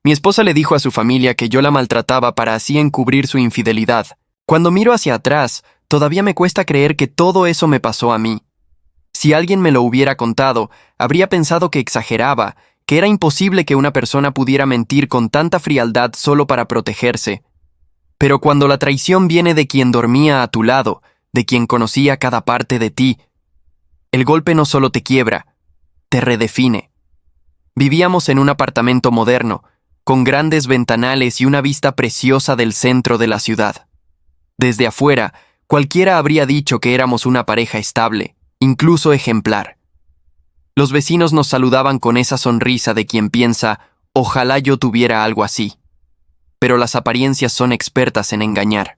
Mi esposa le dijo a su familia que yo la maltrataba para así encubrir su infidelidad. Cuando miro hacia atrás, todavía me cuesta creer que todo eso me pasó a mí. Si alguien me lo hubiera contado, habría pensado que exageraba, que era imposible que una persona pudiera mentir con tanta frialdad solo para protegerse. Pero cuando la traición viene de quien dormía a tu lado, de quien conocía cada parte de ti, el golpe no solo te quiebra, te redefine. Vivíamos en un apartamento moderno, con grandes ventanales y una vista preciosa del centro de la ciudad. Desde afuera, cualquiera habría dicho que éramos una pareja estable, incluso ejemplar. Los vecinos nos saludaban con esa sonrisa de quien piensa, ojalá yo tuviera algo así. Pero las apariencias son expertas en engañar.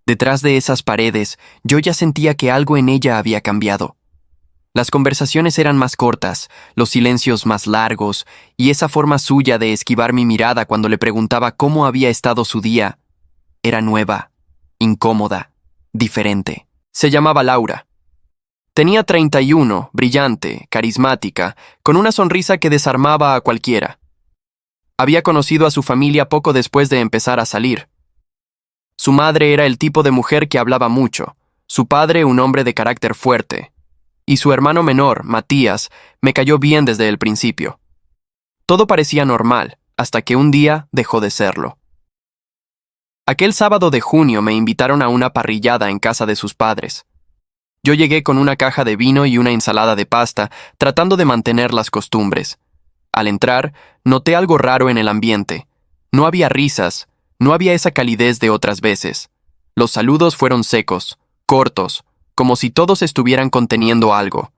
Detrás de esas paredes, yo ya sentía que algo en ella había cambiado. Las conversaciones eran más cortas, los silencios más largos, y esa forma suya de esquivar mi mirada cuando le preguntaba cómo había estado su día, era nueva, incómoda, diferente. Se llamaba Laura. Tenía 31, brillante, carismática, con una sonrisa que desarmaba a cualquiera. Había conocido a su familia poco después de empezar a salir. Su madre era el tipo de mujer que hablaba mucho, su padre un hombre de carácter fuerte, y su hermano menor, Matías, me cayó bien desde el principio. Todo parecía normal, hasta que un día dejó de serlo. Aquel sábado de junio me invitaron a una parrillada en casa de sus padres. Yo llegué con una caja de vino y una ensalada de pasta, tratando de mantener las costumbres. Al entrar, noté algo raro en el ambiente. No había risas, no había esa calidez de otras veces. Los saludos fueron secos, cortos, como si todos estuvieran conteniendo algo.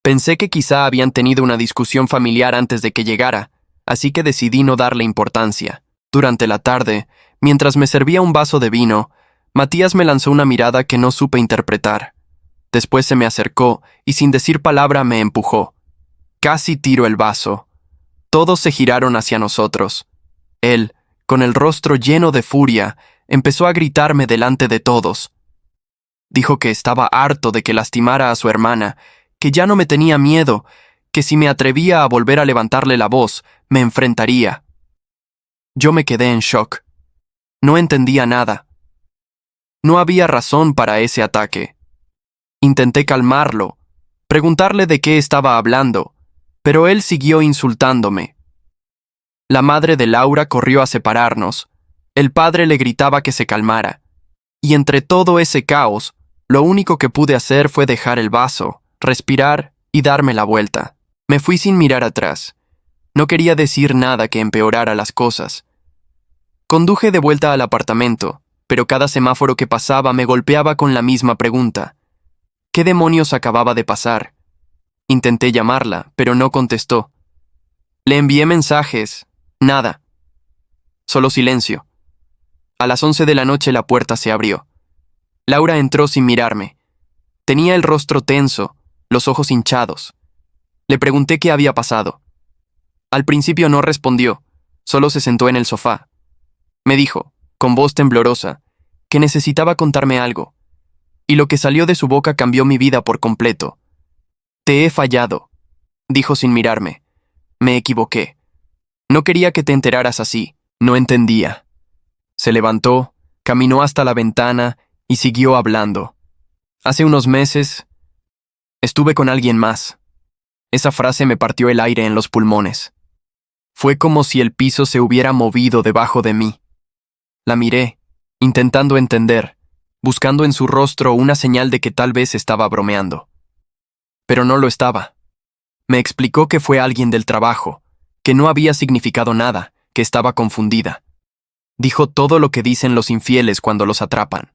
Pensé que quizá habían tenido una discusión familiar antes de que llegara, así que decidí no darle importancia. Durante la tarde, mientras me servía un vaso de vino, Matías me lanzó una mirada que no supe interpretar. Después se me acercó y sin decir palabra me empujó. Casi tiro el vaso. Todos se giraron hacia nosotros. Él, con el rostro lleno de furia, empezó a gritarme delante de todos. Dijo que estaba harto de que lastimara a su hermana, que ya no me tenía miedo, que si me atrevía a volver a levantarle la voz, me enfrentaría. Yo me quedé en shock. No entendía nada. No había razón para ese ataque. Intenté calmarlo, preguntarle de qué estaba hablando, pero él siguió insultándome. La madre de Laura corrió a separarnos. El padre le gritaba que se calmara. Y entre todo ese caos, lo único que pude hacer fue dejar el vaso, respirar y darme la vuelta. Me fui sin mirar atrás. No quería decir nada que empeorara las cosas. Conduje de vuelta al apartamento, pero cada semáforo que pasaba me golpeaba con la misma pregunta. ¿Qué demonios acababa de pasar? Intenté llamarla, pero no contestó. Le envié mensajes. Nada. Solo silencio. A las 11 de la noche la puerta se abrió. Laura entró sin mirarme. Tenía el rostro tenso, los ojos hinchados. Le pregunté qué había pasado. Al principio no respondió, solo se sentó en el sofá. Me dijo, con voz temblorosa, que necesitaba contarme algo. Y lo que salió de su boca cambió mi vida por completo. Te he fallado, dijo sin mirarme. Me equivoqué. No quería que te enteraras así. No entendía. Se levantó, caminó hasta la ventana y siguió hablando. Hace unos meses, estuve con alguien más. Esa frase me partió el aire en los pulmones. Fue como si el piso se hubiera movido debajo de mí. La miré, intentando entender, buscando en su rostro una señal de que tal vez estaba bromeando. Pero no lo estaba. Me explicó que fue alguien del trabajo, que no había significado nada, que estaba confundida. Dijo todo lo que dicen los infieles cuando los atrapan.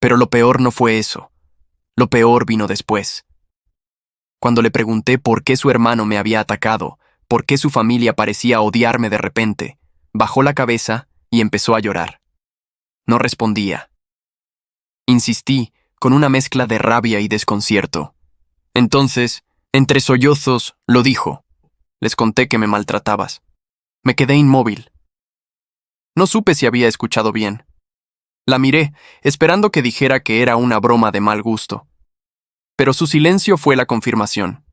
Pero lo peor no fue eso. Lo peor vino después. Cuando le pregunté por qué su hermano me había atacado, por qué su familia parecía odiarme de repente, bajó la cabeza y empezó a llorar. No respondía. Insistí, con una mezcla de rabia y desconcierto. Entonces, entre sollozos, lo dijo. Les conté que me maltratabas. Me quedé inmóvil. No supe si había escuchado bien. La miré, esperando que dijera que era una broma de mal gusto. Pero su silencio fue la confirmación.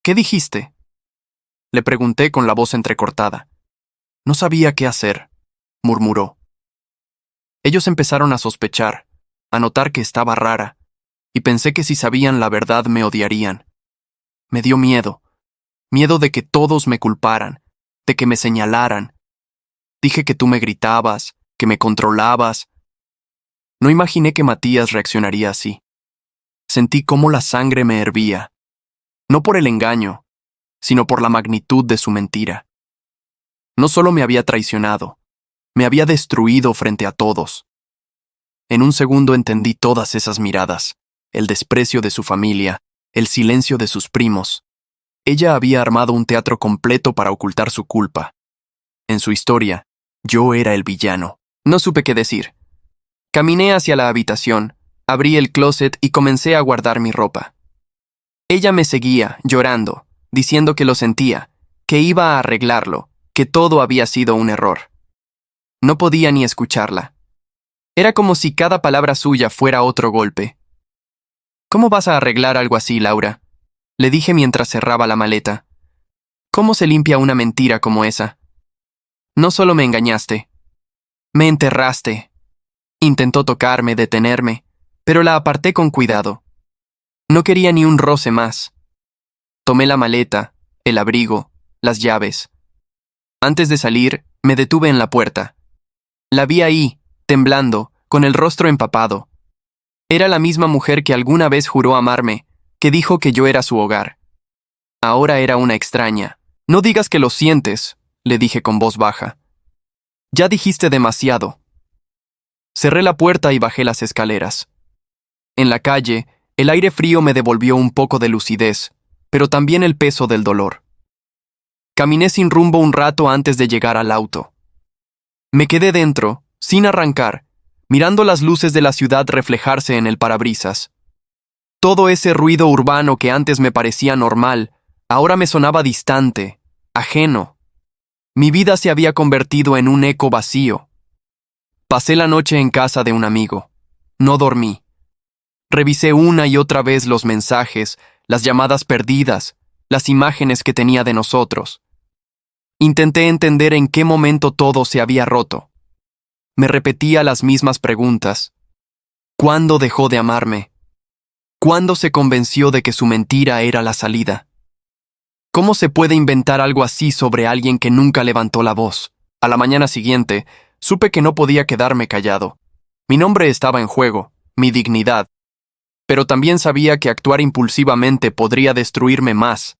¿Qué dijiste? Le pregunté con la voz entrecortada. No sabía qué hacer, murmuró. Ellos empezaron a sospechar, a notar que estaba rara, y pensé que si sabían la verdad me odiarían. Me dio miedo, miedo de que todos me culparan, de que me señalaran. Dije que tú me gritabas, que me controlabas. No imaginé que Matías reaccionaría así. Sentí cómo la sangre me hervía, no por el engaño, sino por la magnitud de su mentira. No solo me había traicionado, me había destruido frente a todos. En un segundo entendí todas esas miradas, el desprecio de su familia, el silencio de sus primos. Ella había armado un teatro completo para ocultar su culpa. En su historia, yo era el villano. No supe qué decir. Caminé hacia la habitación, abrí el closet y comencé a guardar mi ropa. Ella me seguía, llorando, diciendo que lo sentía, que iba a arreglarlo, que todo había sido un error. No podía ni escucharla. Era como si cada palabra suya fuera otro golpe. ¿Cómo vas a arreglar algo así, Laura?, le dije mientras cerraba la maleta. ¿Cómo se limpia una mentira como esa? No solo me engañaste, me enterraste. Intentó tocarme, detenerme, pero la aparté con cuidado. No quería ni un roce más. Tomé la maleta, el abrigo, las llaves. Antes de salir, me detuve en la puerta. La vi ahí, temblando, con el rostro empapado. Era la misma mujer que alguna vez juró amarme, que dijo que yo era su hogar. Ahora era una extraña. No digas que lo sientes, le dije con voz baja. Ya dijiste demasiado. Cerré la puerta y bajé las escaleras. En la calle, el aire frío me devolvió un poco de lucidez, pero también el peso del dolor. Caminé sin rumbo un rato antes de llegar al auto. Me quedé dentro, sin arrancar, mirando las luces de la ciudad reflejarse en el parabrisas. Todo ese ruido urbano que antes me parecía normal, ahora me sonaba distante, ajeno. Mi vida se había convertido en un eco vacío. Pasé la noche en casa de un amigo. No dormí. Revisé una y otra vez los mensajes, las llamadas perdidas, las imágenes que tenía de nosotros. Intenté entender en qué momento todo se había roto. Me repetía las mismas preguntas. ¿Cuándo dejó de amarme? ¿Cuándo se convenció de que su mentira era la salida? ¿Cómo se puede inventar algo así sobre alguien que nunca levantó la voz? A la mañana siguiente, supe que no podía quedarme callado. Mi nombre estaba en juego, mi dignidad. Pero también sabía que actuar impulsivamente podría destruirme más.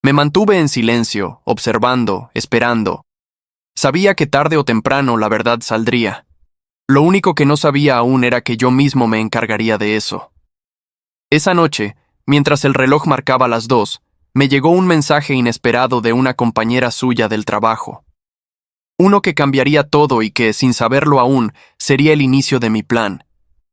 Me mantuve en silencio, observando, esperando. Sabía que tarde o temprano la verdad saldría. Lo único que no sabía aún era que yo mismo me encargaría de eso. Esa noche, mientras el reloj marcaba las 2, me llegó un mensaje inesperado de una compañera suya del trabajo. Uno que cambiaría todo y que, sin saberlo aún, sería el inicio de mi plan.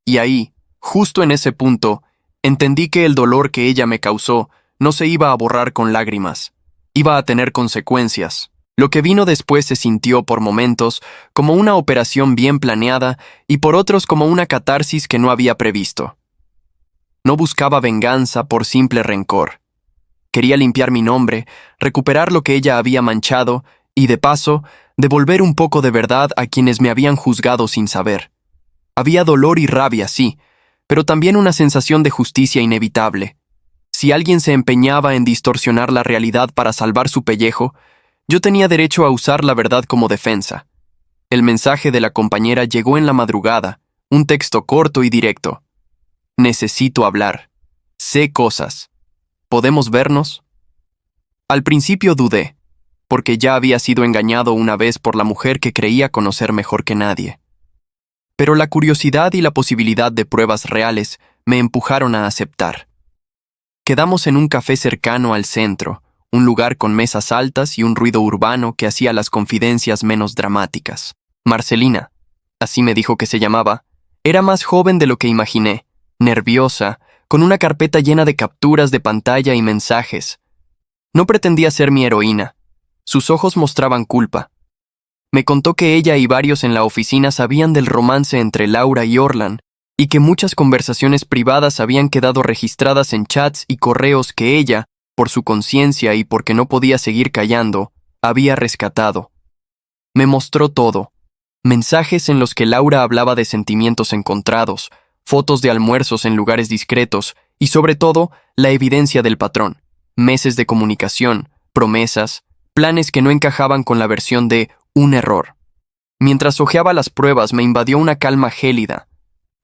Y ahí, justo en ese punto, entendí que el dolor que ella me causó no se iba a borrar con lágrimas. Iba a tener consecuencias. Lo que vino después se sintió por momentos como una operación bien planeada y por otros como una catarsis que no había previsto. No buscaba venganza por simple rencor. Quería limpiar mi nombre, recuperar lo que ella había manchado y, de paso, devolver un poco de verdad a quienes me habían juzgado sin saber. Había dolor y rabia, sí, pero también una sensación de justicia inevitable. Si alguien se empeñaba en distorsionar la realidad para salvar su pellejo, yo tenía derecho a usar la verdad como defensa. El mensaje de la compañera llegó en la madrugada, un texto corto y directo. Necesito hablar. Sé cosas. ¿Podemos vernos? Al principio dudé, porque ya había sido engañado una vez por la mujer que creía conocer mejor que nadie. Pero la curiosidad y la posibilidad de pruebas reales me empujaron a aceptar. Quedamos en un café cercano al centro, un lugar con mesas altas y un ruido urbano que hacía las confidencias menos dramáticas. Marcelina, así me dijo que se llamaba, era más joven de lo que imaginé, nerviosa, con una carpeta llena de capturas de pantalla y mensajes. No pretendía ser mi heroína. Sus ojos mostraban culpa. Me contó que ella y varios en la oficina sabían del romance entre Laura y Orlan, y que muchas conversaciones privadas habían quedado registradas en chats y correos que ella, por su conciencia y porque no podía seguir callando, había rescatado. Me mostró todo. Mensajes en los que Laura hablaba de sentimientos encontrados, fotos de almuerzos en lugares discretos y, sobre todo, la evidencia del patrón. Meses de comunicación, promesas, planes que no encajaban con la versión de un error. Mientras hojeaba las pruebas me invadió una calma gélida.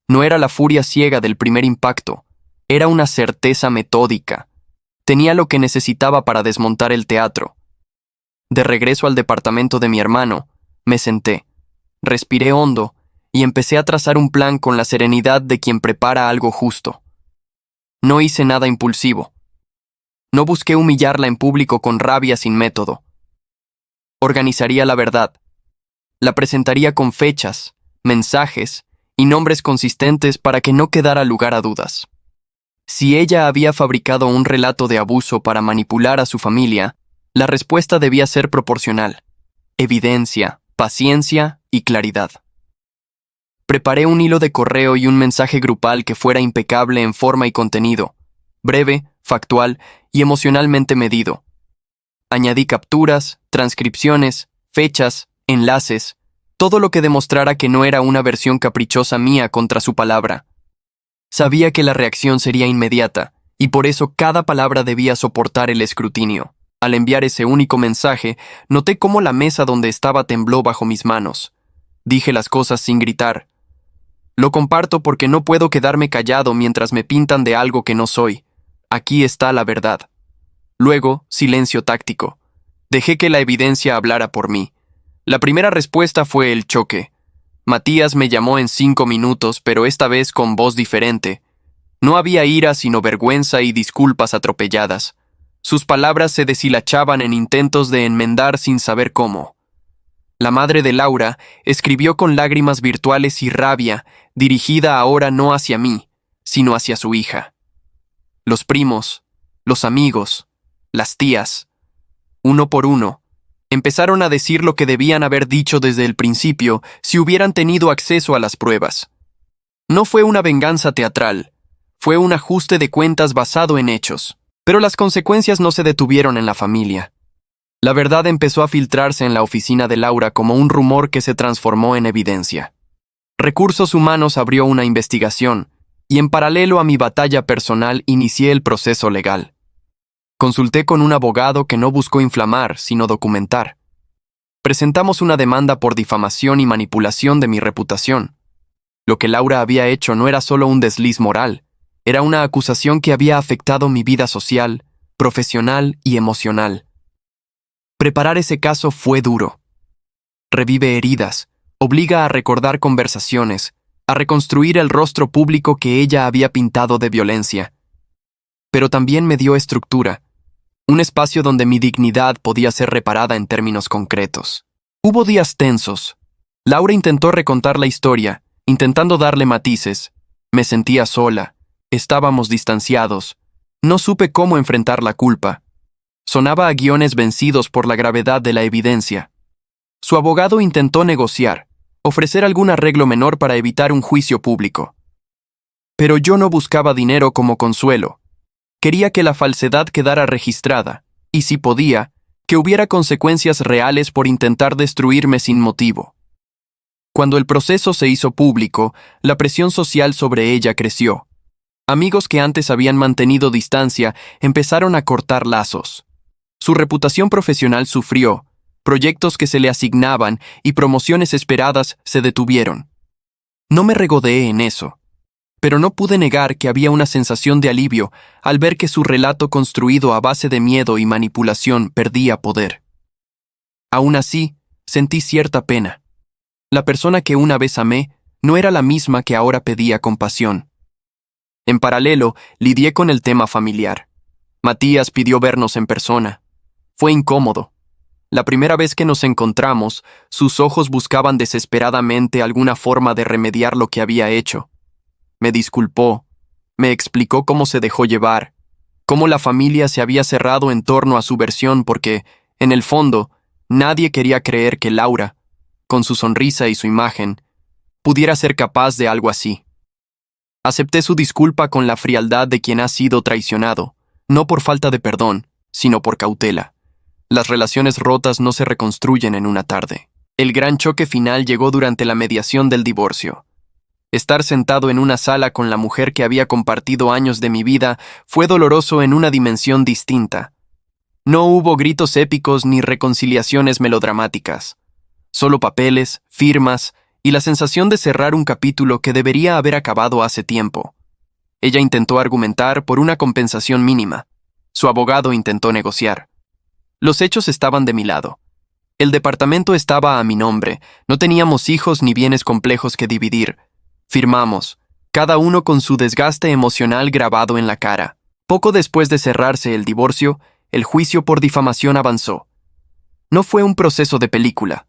No era la furia ciega del primer impacto, era una certeza metódica. Tenía lo que necesitaba para desmontar el teatro. De regreso al departamento de mi hermano, me senté, respiré hondo y empecé a trazar un plan con la serenidad de quien prepara algo justo. No hice nada impulsivo. No busqué humillarla en público con rabia sin método. Organizaría la verdad. La presentaría con fechas, mensajes y nombres consistentes para que no quedara lugar a dudas. Si ella había fabricado un relato de abuso para manipular a su familia, la respuesta debía ser proporcional. Evidencia, paciencia y claridad. Preparé un hilo de correo y un mensaje grupal que fuera impecable en forma y contenido, breve, factual y emocionalmente medido. Añadí capturas, transcripciones, fechas, enlaces, todo lo que demostrara que no era una versión caprichosa mía contra su palabra. Sabía que la reacción sería inmediata, y por eso cada palabra debía soportar el escrutinio. Al enviar ese único mensaje, noté cómo la mesa donde estaba tembló bajo mis manos. Dije las cosas sin gritar. Lo comparto porque no puedo quedarme callado mientras me pintan de algo que no soy. Aquí está la verdad. Luego, silencio táctico. Dejé que la evidencia hablara por mí. La primera respuesta fue el choque. Matías me llamó en 5 minutos, pero esta vez con voz diferente. No había ira, sino vergüenza y disculpas atropelladas. Sus palabras se deshilachaban en intentos de enmendar sin saber cómo. La madre de Laura escribió con lágrimas virtuales y rabia, dirigida ahora no hacia mí, sino hacia su hija. Los primos, los amigos, las tías, uno por uno, empezaron a decir lo que debían haber dicho desde el principio si hubieran tenido acceso a las pruebas. No fue una venganza teatral, fue un ajuste de cuentas basado en hechos, pero las consecuencias no se detuvieron en la familia. La verdad empezó a filtrarse en la oficina de Laura como un rumor que se transformó en evidencia. Recursos Humanos abrió una investigación, y en paralelo a mi batalla personal inicié el proceso legal. Consulté con un abogado que no buscó inflamar, sino documentar. Presentamos una demanda por difamación y manipulación de mi reputación. Lo que Laura había hecho no era solo un desliz moral, era una acusación que había afectado mi vida social, profesional y emocional. Preparar ese caso fue duro. Revive heridas, obliga a recordar conversaciones, a reconstruir el rostro público que ella había pintado de violencia. Pero también me dio estructura, un espacio donde mi dignidad podía ser reparada en términos concretos. Hubo días tensos. Laura intentó recontar la historia, intentando darle matices. Me sentía sola, estábamos distanciados. No supe cómo enfrentar la culpa. Sonaba a guiones vencidos por la gravedad de la evidencia. Su abogado intentó negociar, ofrecer algún arreglo menor para evitar un juicio público. Pero yo no buscaba dinero como consuelo. Quería que la falsedad quedara registrada, y si podía, que hubiera consecuencias reales por intentar destruirme sin motivo. Cuando el proceso se hizo público, la presión social sobre ella creció. Amigos que antes habían mantenido distancia empezaron a cortar lazos. Su reputación profesional sufrió, proyectos que se le asignaban y promociones esperadas se detuvieron. No me regodeé en eso, pero no pude negar que había una sensación de alivio al ver que su relato construido a base de miedo y manipulación perdía poder. Aún así, sentí cierta pena. La persona que una vez amé no era la misma que ahora pedía compasión. En paralelo, lidié con el tema familiar. Matías pidió vernos en persona. Fue incómodo. La primera vez que nos encontramos, sus ojos buscaban desesperadamente alguna forma de remediar lo que había hecho. Me disculpó, me explicó cómo se dejó llevar, cómo la familia se había cerrado en torno a su versión porque, en el fondo, nadie quería creer que Laura, con su sonrisa y su imagen, pudiera ser capaz de algo así. Acepté su disculpa con la frialdad de quien ha sido traicionado, no por falta de perdón, sino por cautela. Las relaciones rotas no se reconstruyen en una tarde. El gran choque final llegó durante la mediación del divorcio. Estar sentado en una sala con la mujer que había compartido años de mi vida fue doloroso en una dimensión distinta. No hubo gritos épicos ni reconciliaciones melodramáticas. Solo papeles, firmas y la sensación de cerrar un capítulo que debería haber acabado hace tiempo. Ella intentó argumentar por una compensación mínima. Su abogado intentó negociar. Los hechos estaban de mi lado. El departamento estaba a mi nombre, no teníamos hijos ni bienes complejos que dividir. Firmamos, cada uno con su desgaste emocional grabado en la cara. Poco después de cerrarse el divorcio, el juicio por difamación avanzó. No fue un proceso de película.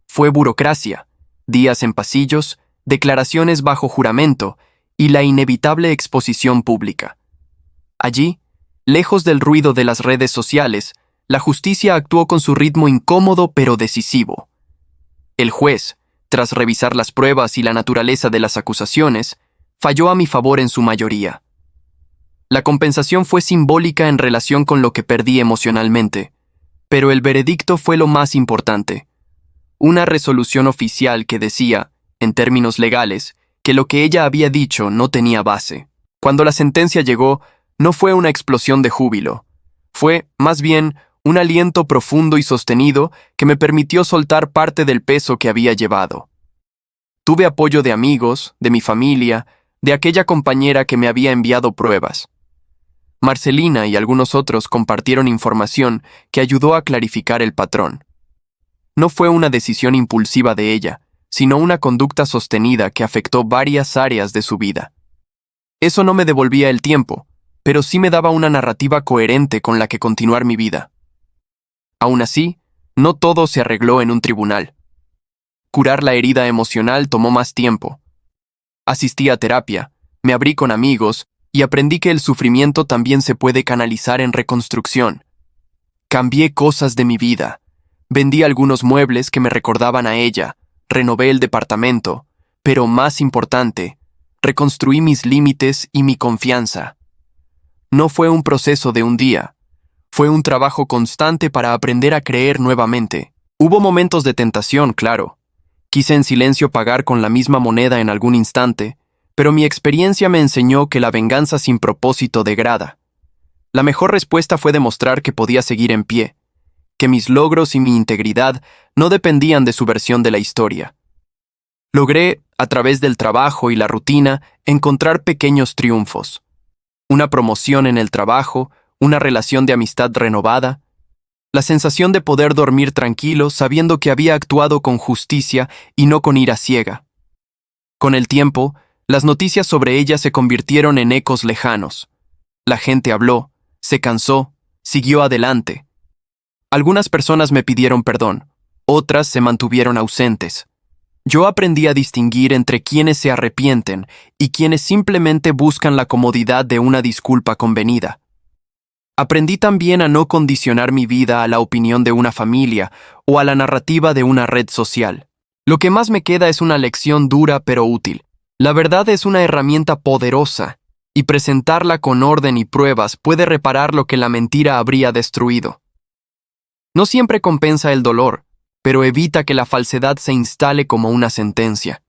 Fue burocracia, días en pasillos, declaraciones bajo juramento y la inevitable exposición pública. Allí, lejos del ruido de las redes sociales, la justicia actuó con su ritmo incómodo pero decisivo. El juez, tras revisar las pruebas y la naturaleza de las acusaciones, falló a mi favor en su mayoría. La compensación fue simbólica en relación con lo que perdí emocionalmente, pero el veredicto fue lo más importante. Una resolución oficial que decía, en términos legales, que lo que ella había dicho no tenía base. Cuando la sentencia llegó, no fue una explosión de júbilo. Fue, más bien, un aliento profundo y sostenido que me permitió soltar parte del peso que había llevado. Tuve apoyo de amigos, de mi familia, de aquella compañera que me había enviado pruebas. Marcelina y algunos otros compartieron información que ayudó a clarificar el patrón. No fue una decisión impulsiva de ella, sino una conducta sostenida que afectó varias áreas de su vida. Eso no me devolvía el tiempo, pero sí me daba una narrativa coherente con la que continuar mi vida. Aún así, no todo se arregló en un tribunal. Curar la herida emocional tomó más tiempo. Asistí a terapia, me abrí con amigos y aprendí que el sufrimiento también se puede canalizar en reconstrucción. Cambié cosas de mi vida. Vendí algunos muebles que me recordaban a ella, renové el departamento, pero más importante, reconstruí mis límites y mi confianza. No fue un proceso de un día, fue un trabajo constante para aprender a creer nuevamente. Hubo momentos de tentación, claro. Quise en silencio pagar con la misma moneda en algún instante, pero mi experiencia me enseñó que la venganza sin propósito degrada. La mejor respuesta fue demostrar que podía seguir en pie, que mis logros y mi integridad no dependían de su versión de la historia. Logré, a través del trabajo y la rutina, encontrar pequeños triunfos. Una promoción en el trabajo, una relación de amistad renovada, la sensación de poder dormir tranquilo sabiendo que había actuado con justicia y no con ira ciega. Con el tiempo, las noticias sobre ella se convirtieron en ecos lejanos. La gente habló, se cansó, siguió adelante. Algunas personas me pidieron perdón, otras se mantuvieron ausentes. Yo aprendí a distinguir entre quienes se arrepienten y quienes simplemente buscan la comodidad de una disculpa convenida. Aprendí también a no condicionar mi vida a la opinión de una familia o a la narrativa de una red social. Lo que más me queda es una lección dura pero útil. La verdad es una herramienta poderosa, y presentarla con orden y pruebas puede reparar lo que la mentira habría destruido. No siempre compensa el dolor, pero evita que la falsedad se instale como una sentencia.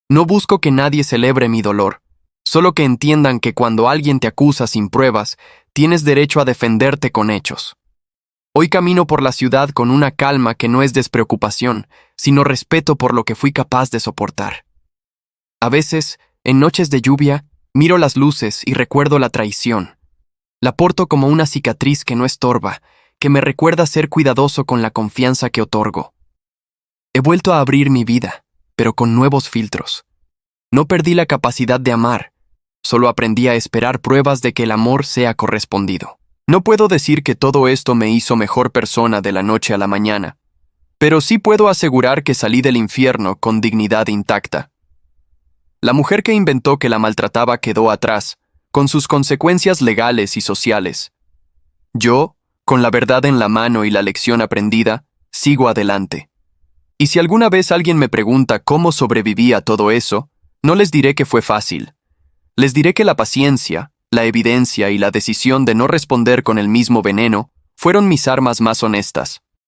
No busco que nadie celebre mi dolor, solo que entiendan que cuando alguien te acusa sin pruebas, tienes derecho a defenderte con hechos. Hoy camino por la ciudad con una calma que no es despreocupación, sino respeto por lo que fui capaz de soportar. A veces, en noches de lluvia, miro las luces y recuerdo la traición. La porto como una cicatriz que no estorba, que me recuerda ser cuidadoso con la confianza que otorgo. He vuelto a abrir mi vida, pero con nuevos filtros. No perdí la capacidad de amar, solo aprendí a esperar pruebas de que el amor sea correspondido. No puedo decir que todo esto me hizo mejor persona de la noche a la mañana, pero sí puedo asegurar que salí del infierno con dignidad intacta. La mujer que inventó que la maltrataba quedó atrás, con sus consecuencias legales y sociales. Yo, con la verdad en la mano y la lección aprendida, sigo adelante. Y si alguna vez alguien me pregunta cómo sobreviví a todo eso, no les diré que fue fácil. Les diré que la paciencia, la evidencia y la decisión de no responder con el mismo veneno fueron mis armas más honestas.